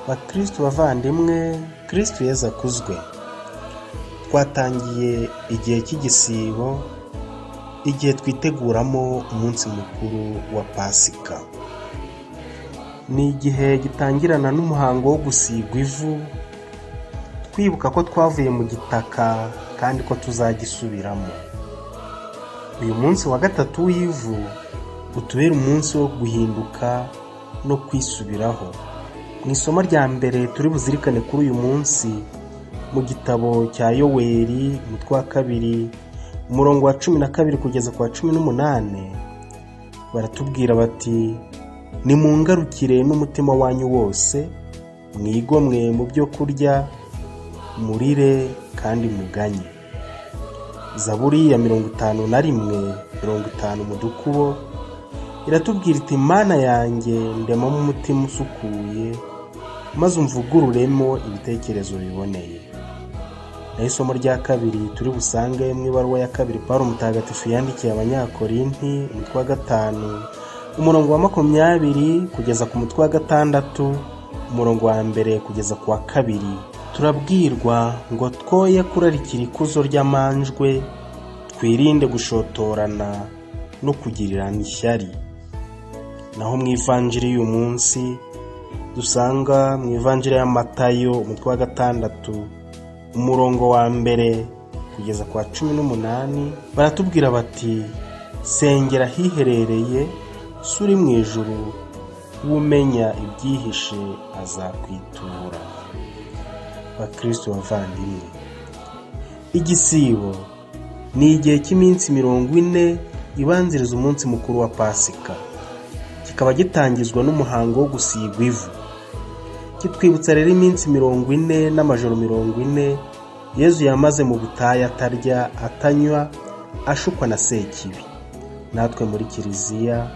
Bakristo bavandimwe, Kristo Yesu akuzwe. Twatangiye igihe cy'igisibo, igihe twiteguramo umunsi mukuru wa Pasika. Ni igihe gitangirana n'umuhango wo gusigwa ivu, twibuka ko twavuye mu gitaka kandi ko tuzagisubiramo. Uyu munsi wa gatatu w'ivu utubera umunsi wo guhinduka no kwisubiraho. Mu isomo rya mbere turi buzirikane kuri uyu munsi mu gitabo cya Yoweri umutwe wa 2 umurongo wa 12 kugeza ku wa 18, baratubwira bati: nimungarukire n'umutima wanyu wose, mwigomwe mu byo kurya, murire kandi muganye. Zaburi ya 51:50 mu dukubo iratubwira iti: Mana yanjye ndemamo umutima usukuye, maze umvugururemo ibitekerezo biboneye. Na isomo rya kabiri turi busange mu ibaruwa ya 2 Pawulo mutagatifu yandikiye Abanyakorinti umutwe wa 5 umurongo wa 20 kugeza ku mutwe wa 6 umurongo wa 1 kugeza ku wa 2. Turabwirwa ngo twoye kurarikira ikuzo ry'amanjwe, twirinde gushotorana no kugirirana ishyari. Naho mu ivanjiri y'uyu munsi dusanga mu ivanjiri ya Matayo umutwe wa 6 umurongo wa 1 kugeza ku wa 18, baratubwira bati: sengera hiherereye, suri mu ijuru, umenya ibyihishe azakwitura. Bakristo bavandimwe, igisibo ni igihe cy'iminsi 40 ibanziriza umunsi mukuru wa Pasika. Kikaba gitangizwa n'umuhango wo gusigwa ivu. Kitwibutsa rero iminsi 40 n'amajoro 40 Yezu yamaze mu butayu atarya, atanywa, ashukwa na Sekibi. Natwe muri Kiliziya,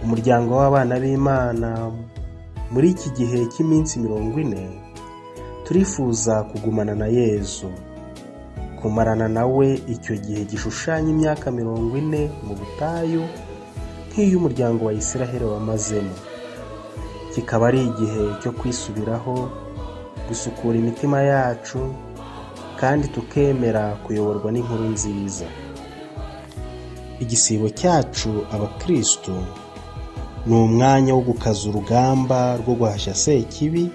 umuryango w'abana b'Imana, muri iki gihe cy'iminsi 40 turifuza kugumana na Yezu, kumarana nawe icyo gihe gishushanya imyaka 40 mu butayu nk'iyo umuryango wa Isiraheli wamazemo. Kikaba ari igihe cyo kwisubiraho, gusukura imitima yacu, kandi tukemera kuyoborwa n'inkuru nziza. Igisibo cyacu abakristo ni umwanya wo gukaza urugamba rwo guhashya Sekibi,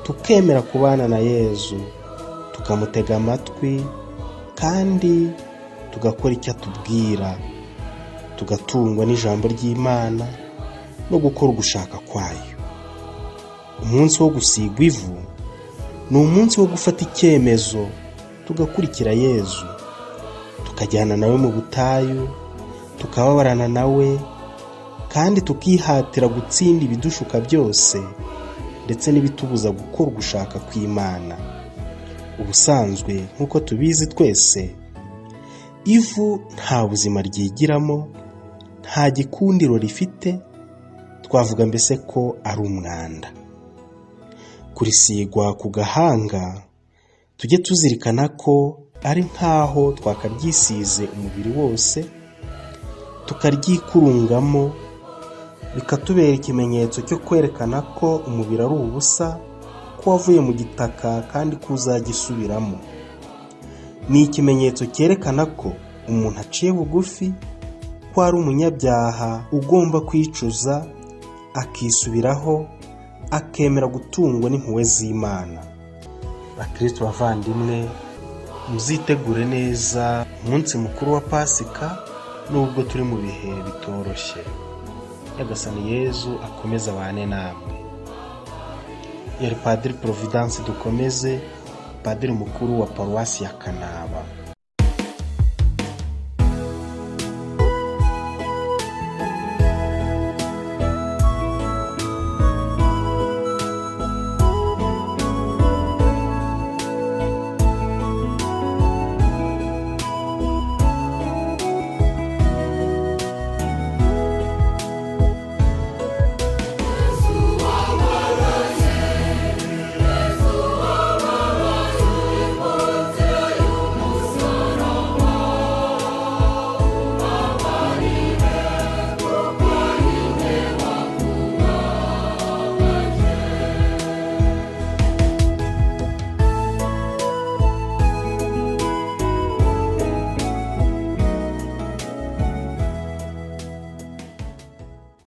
tukemera kubana na Yezu, tukamutega amatwi, kandi tugakora icyo atubwira, tugatungwa n'ijambo ry'Imana no gukora ugushaka kwayo. Umunsi wo gusigwa ivu ni umunsi wo gufata icyemezo, tugakurikira Yezu, tukajyana nawe mu butayu, tukababarana nawe, kandi tukihatira gutsinda ibidushuka byose ndetse n'ibitubuza gukora ugushaka kw'Imana. Ubusanzwe nk'uko tubizi twese, ivu nta buzima ryigiramo, nta gikundiro rifite, twavuga mbese ko ari umwanda. Kurisigwa ku gahanga tujye tuzirikana ko ari nk'aho twakaryisize umubiri wose, tukaryikurungamo, bikatubera ikimenyetso cyo kwerekana ko umubiri ari ubusa, ko wavuye mu gitaka kandi kuzagisubiramo. Ni ikimenyetso cyerekana ko umuntu aciye bugufi, ko ari umunyabyaha ugomba kwicuza, akisubiraho, akemera gutungwa n'impuhwe z'Imana. Bakristo bavandimwe, muzitegure neza umunsi mukuru wa Pasika, nubwo turi mu bihe bitoroshye. Nyagasani Yezu akomeza abane namwe. Yari Padiri Providence Dukomeze, Padiri mukuru wa Paruwasi ya Kanaba.